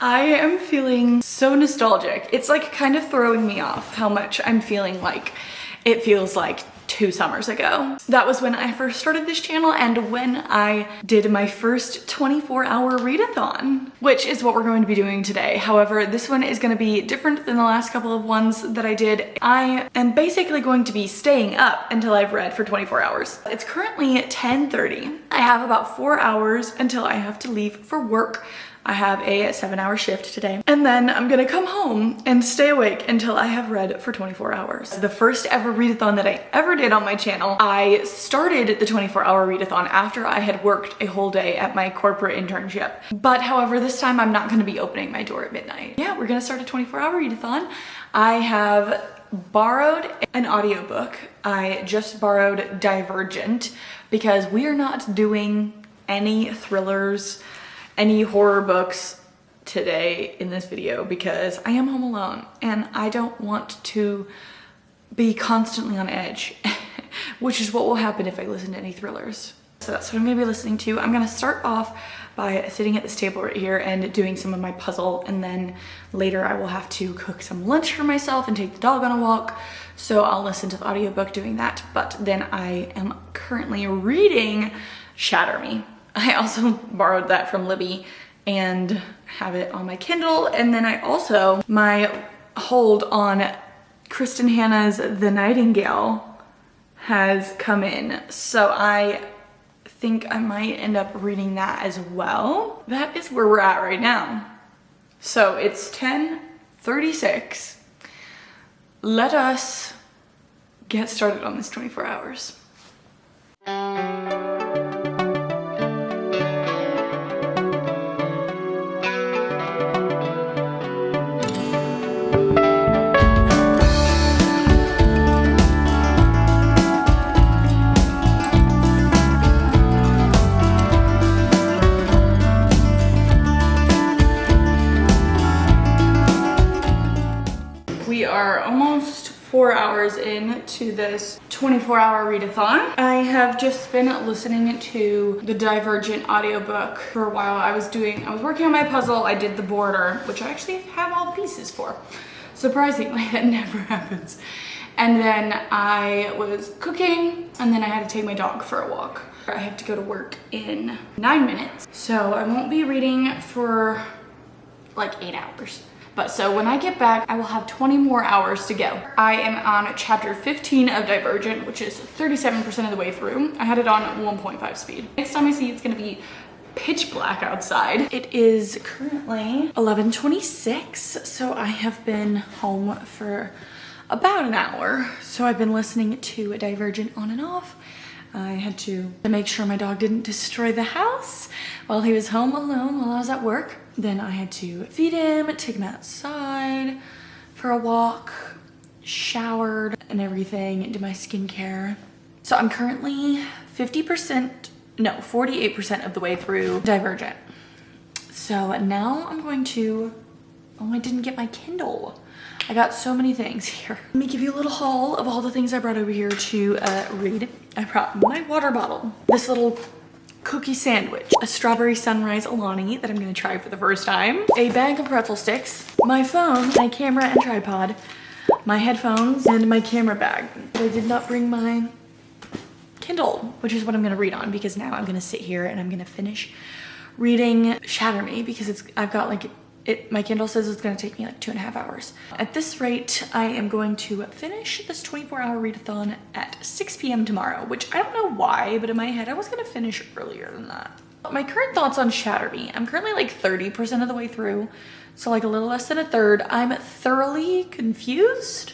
I am feeling so nostalgic. It's like kind of throwing me off how much I'm feeling like it feels like 2 summers ago. That was when I first started this channel and when I did my first 24-hour readathon, which is what we're going to be doing today. However, this one is going to be different than the last couple of ones that I did. I am basically going to be staying up until I've read for 24 hours. It's currently 10:30. I have about 4 hours until I have to leave for work. I have a 7-hour shift today. And then I'm gonna come home and stay awake until I have read for 24 hours. The first ever readathon that I ever did on my channel, I started the 24-hour readathon after I had worked a whole day at my corporate internship. But however, this time I'm not gonna be opening my door at midnight. Yeah, we're gonna start a 24-hour readathon. I have borrowed an audiobook. I just borrowed Divergent because we are not doing any thrillers, any horror books today in this video because I am home alone and I don't want to be constantly on edge, which is what will happen if I listen to any thrillers. So that's what I'm gonna be listening to. I'm gonna start off by sitting at this table right here and doing some of my puzzle, and then later I will have to cook some lunch for myself and take the dog on a walk. So I'll listen to the audiobook doing that, but then I am currently reading Shatter Me. I also borrowed that from Libby and have it on my Kindle. And then I also, my hold on Kristen Hanna's The Nightingale has come in. So I think I might end up reading that as well. That is where we're at right now. So it's 10:36. Let us get started on this 24 hours. We are almost 4 hours into this 24-hour readathon. I have just been listening to the Divergent audiobook for a while. I was working on my puzzle. I did the border, which I actually have all the pieces for. Surprisingly, that never happens. And then I was cooking, and then I had to take my dog for a walk. I have to go to work in 9 minutes, so I won't be reading for like 8 hours. But so when I get back, I will have 20 more hours to go. I am on chapter 15 of Divergent, which is 37% of the way through. I had it on 1.5 speed. Next time I see it's gonna be pitch black outside. It is currently 11:26, so I have been home for about an hour. So I've been listening to Divergent on and off. I had to make sure my dog didn't destroy the house while he was home alone while I was at work. Then I had to feed him, take him outside for a walk, showered and everything, did my skincare. So I'm currently 48% of the way through Divergent. So now I'm going to, oh, I didn't get my Kindle. I got so many things here. Let me give you a little haul of all the things I brought over here to read. I brought my water bottle, this little cookie sandwich, a strawberry sunrise Alani that I'm gonna try for the first time, a bag of pretzel sticks, my phone, my camera and tripod, my headphones, and my camera bag. But I did not bring my Kindle, which is what I'm gonna read on because now I'm gonna sit here and I'm gonna finish reading Shatter Me because I've got like, my Kindle says it's gonna take me like 2.5 hours. At this rate, I am going to finish this 24-hour readathon at 6 p.m. tomorrow, which I don't know why, but in my head, I was gonna finish earlier than that. My current thoughts on Shatter Me, I'm currently like 30% of the way through, so like a little less than a third. I'm thoroughly confused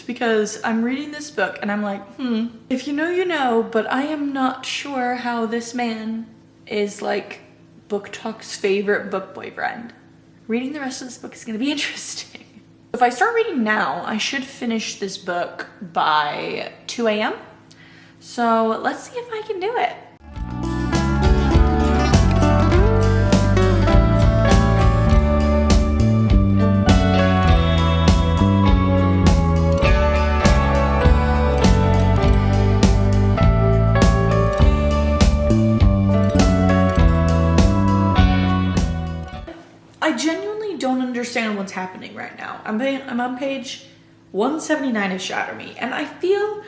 because I'm reading this book and I'm like, if you know, you know, but I am not sure how this man is like Book Talk's favorite book boyfriend. Reading the rest of this book is gonna be interesting. If I start reading now, I should finish this book by 2 a.m. So let's see if I can do it. genuinely don't understand what's happening right now. I'm on page 179 of Shatter Me, and I feel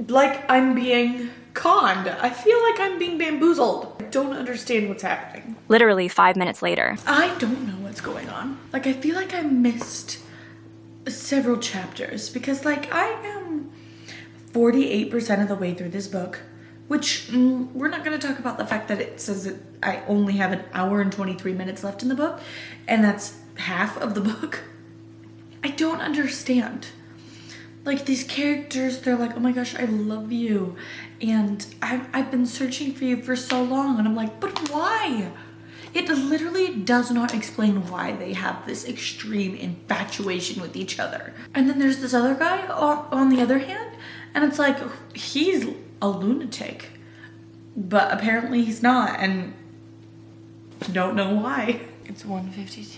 like I'm being conned. I feel like I'm being bamboozled. I don't understand what's happening. Literally 5 minutes later. I don't know what's going on. Like, I feel like I missed several chapters because, like, I am 48% of the way through this book, which we're not going to talk about the fact that it says that I only have an hour and 23 minutes left in the book, and that's half of the book. I don't understand. Like, these characters, they're like, oh my gosh, I love you, and I've been searching for you for so long, and I'm like, but why? It literally does not explain why they have this extreme infatuation with each other. And then there's this other guy on the other hand, and it's like, he's a lunatic, but apparently he's not, and don't know why. It's 1:52.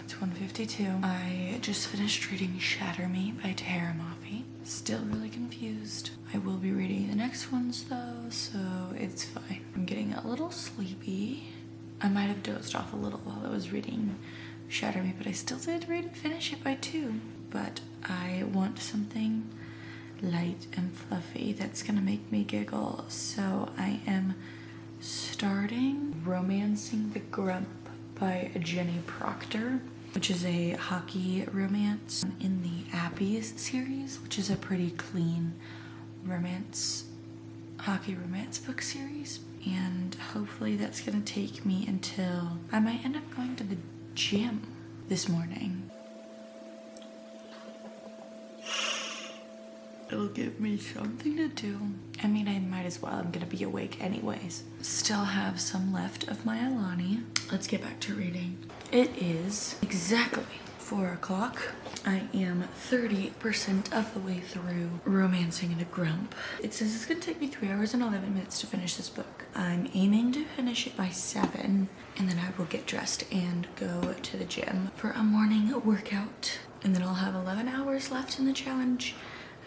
It's 1:52. I just finished reading Shatter Me by Tara Mafi. Still really confused. I will be reading the next ones though, so it's fine. I'm getting a little sleepy. I might have dozed off a little while I was reading Shatter Me, but I still did read and finish it by 2. But I want something light and fluffy that's gonna make me giggle, so I am starting Romancing the Grump by Jenny Proctor, which is a hockey romance in the Abby's series, which is a pretty clean hockey romance book series. And hopefully that's gonna take me until I might end up going to the gym this morning. It'll give me something to do. I mean, I might as well. I'm gonna be awake anyways. Still have some left of my Alani. Let's get back to reading. It is exactly 4 o'clock. I am 30% of the way through Romancing the Grump. It says it's gonna take me 3 hours and 11 minutes to finish this book. I'm aiming to finish it by 7, and then I will get dressed and go to the gym for a morning workout. And then I'll have 11 hours left in the challenge,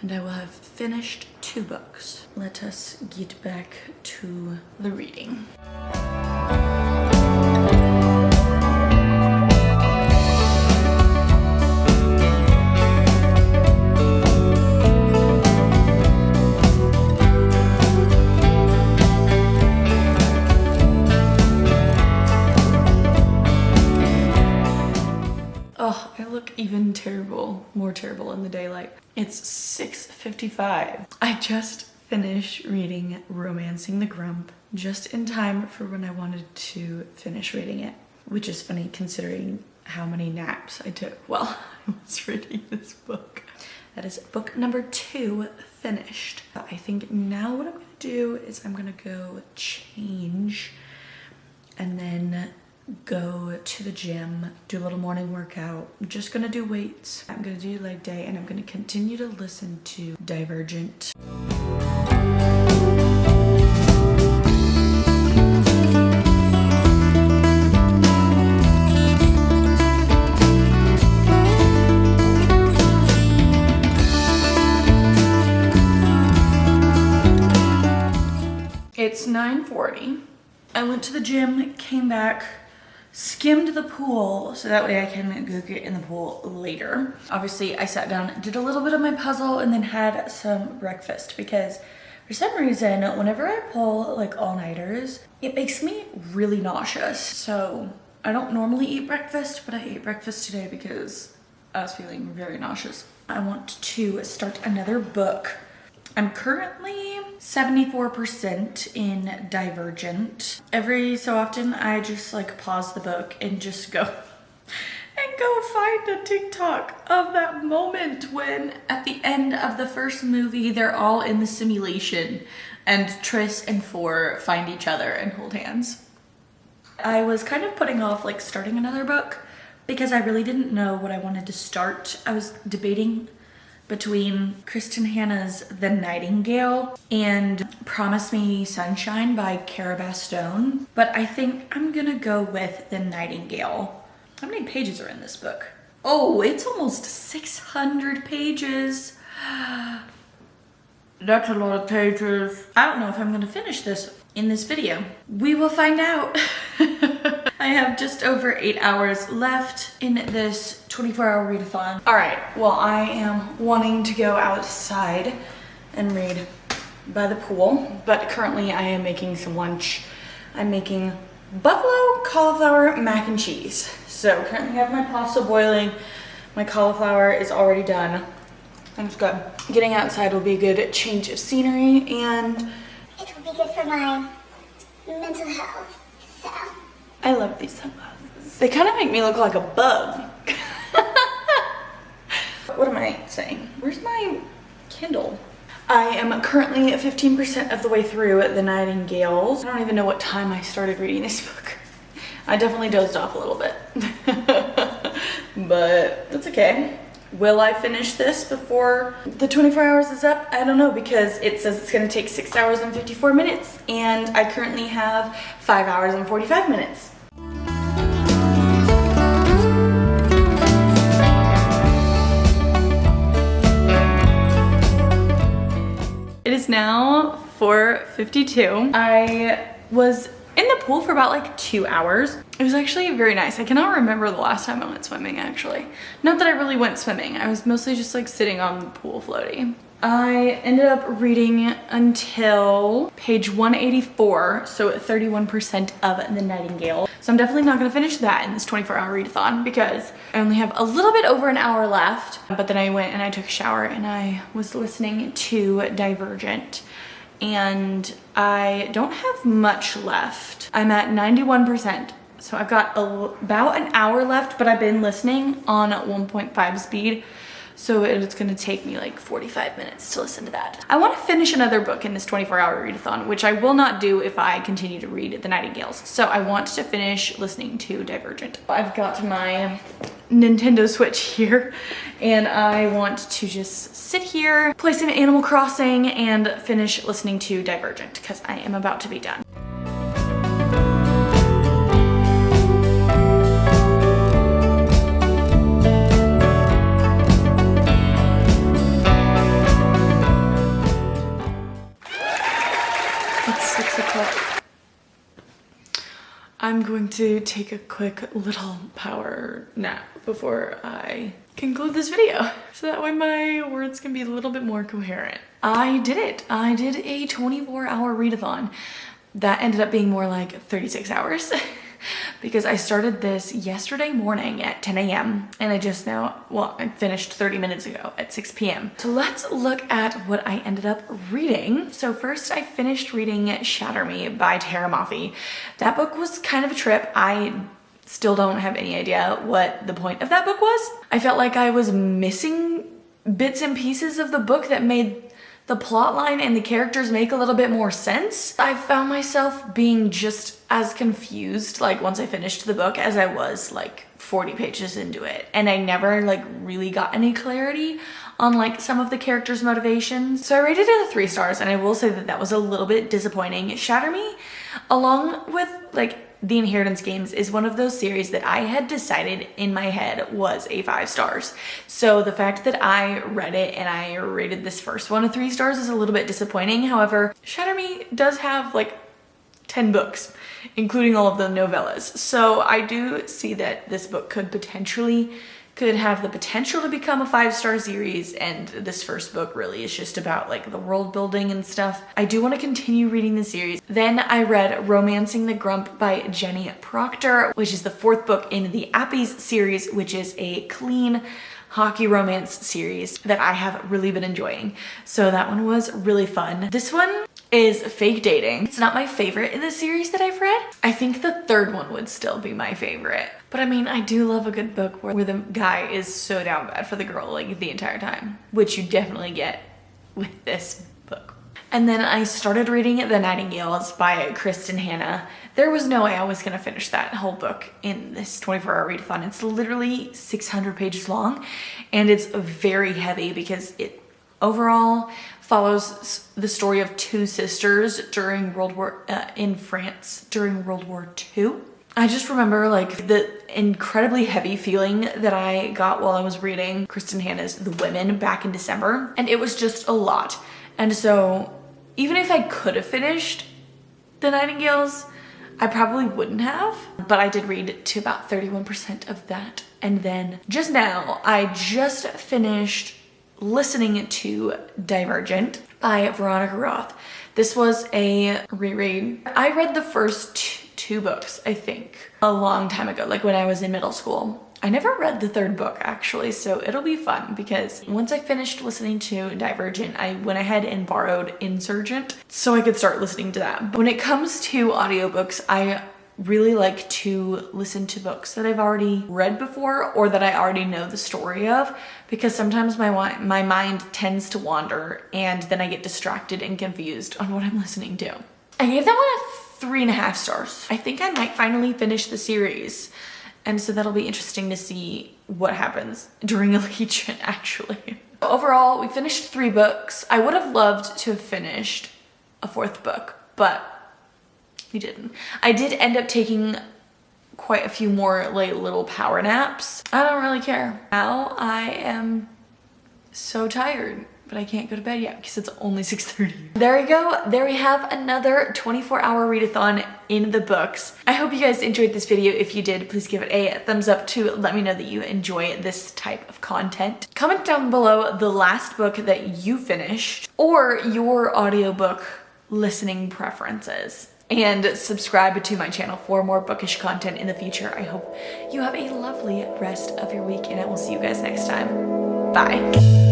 and I will have finished 2 books. Let us get back to the reading. Oh, I look even more terrible in the daylight. It's 6:55. I just finished reading Romancing the Grump just in time for when I wanted to finish reading it, which is funny considering how many naps I took while I was reading this book. That is book number 2 finished. I think now what I'm gonna do is I'm gonna go change and then go to the gym, do a little morning workout. I'm just gonna do weights. I'm gonna do leg day, and I'm gonna continue to listen to Divergent. It's 9:40. I went to the gym, came back, skimmed the pool so that way I can go get in the pool later. Obviously, I sat down, did a little bit of my puzzle, and then had some breakfast because for some reason, whenever I pull like all-nighters, it makes me really nauseous. So I don't normally eat breakfast, but I ate breakfast today because I was feeling very nauseous. I want to start another book. I'm currently 74% in Divergent. Every so often I just like pause the book and just go find a TikTok of that moment when at the end of the first movie they're all in the simulation and Tris and Four find each other and hold hands. I was kind of putting off like starting another book because I really didn't know what I wanted to start. I was debating between Kristen Hanna's The Nightingale and Promise Me Sunshine by Cara Bastone, but I think I'm gonna go with The Nightingale. How many pages are in this book? Oh, it's almost 600 pages. That's a lot of pages. I don't know if I'm gonna finish this in this video? We will find out. I have just over 8 hours left in this 24-hour readathon. All right, well, I am wanting to go outside and read by the pool, but currently I am making some lunch. I'm making buffalo cauliflower mac and cheese. So currently I have my pasta boiling. My cauliflower is already done. I'm just good. Getting outside will be a good change of scenery, and it will be good for my mental health, so. I love these sunglasses. They kind of make me look like a bug. What am I saying? Where's my Kindle? I am currently 15% of the way through The Nightingales. I don't even know what time I started reading this book. I definitely dozed off a little bit. But that's okay. Will I finish this before the 24 hours is up? I don't know, because it says it's gonna take 6 hours and 54 minutes, and I currently have 5 hours and 45 minutes. It is now 4:52. I was in the pool for about like 2 hours. It was actually very nice. I cannot remember the last time I went swimming, actually. Not that I really went swimming. I was mostly just like sitting on the pool floaty. I ended up reading until page 184, so 31% of The Nightingale. So I'm definitely not gonna finish that in this 24-hour readathon because I only have a little bit over an hour left. But then I went and I took a shower and I was listening to Divergent. And I don't have much left. I'm at 91%. So I've got about an hour left, but I've been listening on 1.5 speed. So it's gonna take me like 45 minutes to listen to that. I wanna finish another book in this 24-hour readathon, which I will not do if I continue to read The Nightingales. So I want to finish listening to Divergent. I've got my Nintendo Switch here, and I want to just sit here, play some Animal Crossing, and finish listening to Divergent, because I am about to be done. I'm going to take a quick little power nap before I conclude this video, so that way my words can be a little bit more coherent. I did it. I did a 24-hour readathon. That ended up being more like 36 hours because I started this yesterday morning at 10 a.m. and I just now, well, I finished 30 minutes ago at 6 p.m. So let's look at what I ended up reading. So first I finished reading Shatter Me by Tara Mafi. That book was kind of a trip. I still don't have any idea what the point of that book was. I felt like I was missing bits and pieces of the book that made the plot line and the characters make a little bit more sense. I found myself being just as confused like once I finished the book as I was like 40 pages into it, and I never like really got any clarity on like some of the characters' motivations. So I rated it 3 stars, and I will say that that was a little bit disappointing. Shatter Me, along with like The Inheritance Games, is one of those series that I had decided in my head was a 5 stars. So the fact that I read it and I rated this first one a 3 stars is a little bit disappointing. However, Shatter Me does have like 10 books, including all of the novellas. So I do see that this book could have the potential to become a 5-star series, and this first book really is just about like the world building and stuff. I do want to continue reading the series. Then I read Romancing the Grump by Jenny Proctor, which is the 4th book in the Appies series, which is a clean hockey romance series that I have really been enjoying. So that one was really fun. This one is Fake Dating. It's not my favorite in the series that I've read. I think the 3rd one would still be my favorite. But I mean, I do love a good book where the guy is so down bad for the girl like the entire time, which you definitely get with this book. And then I started reading The Nightingales by Kristen Hanna. There was no way I was gonna finish that whole book in this 24-hour readathon. It's literally 600 pages long, and it's very heavy because it overall follows the story of 2 sisters during in France during World War II. I just remember like the incredibly heavy feeling that I got while I was reading Kristen Hanna's The Women back in December, and it was just a lot. And so even if I could have finished The Nightingales, I probably wouldn't have, but I did read to about 31% of that. And then just now, I just finished listening to Divergent by Veronica Roth. This was a reread. I read the first two books, I think, a long time ago, like when I was in middle school. I never read the third book actually, so it'll be fun because once I finished listening to Divergent, I went ahead and borrowed Insurgent so I could start listening to that. But when it comes to audiobooks, I really like to listen to books that I've already read before or that I already know the story of, because sometimes my mind tends to wander and then I get distracted and confused on what I'm listening to. I gave that one a 3.5 stars. I think I might finally finish the series. And so that'll be interesting to see what happens during Allegiant, actually. Overall, we finished 3 books. I would have loved to have finished a 4th book, but we didn't. I did end up taking quite a few more like little power naps. I don't really care. Now I am so tired, but I can't go to bed yet because it's only 6:30. There we go. There we have another 24-hour readathon in the books. I hope you guys enjoyed this video. If you did, please give it a thumbs up to let me know that you enjoy this type of content. Comment down below the last book that you finished or your audiobook listening preferences. And subscribe to my channel for more bookish content in the future. I hope you have a lovely rest of your week and I will see you guys next time. Bye.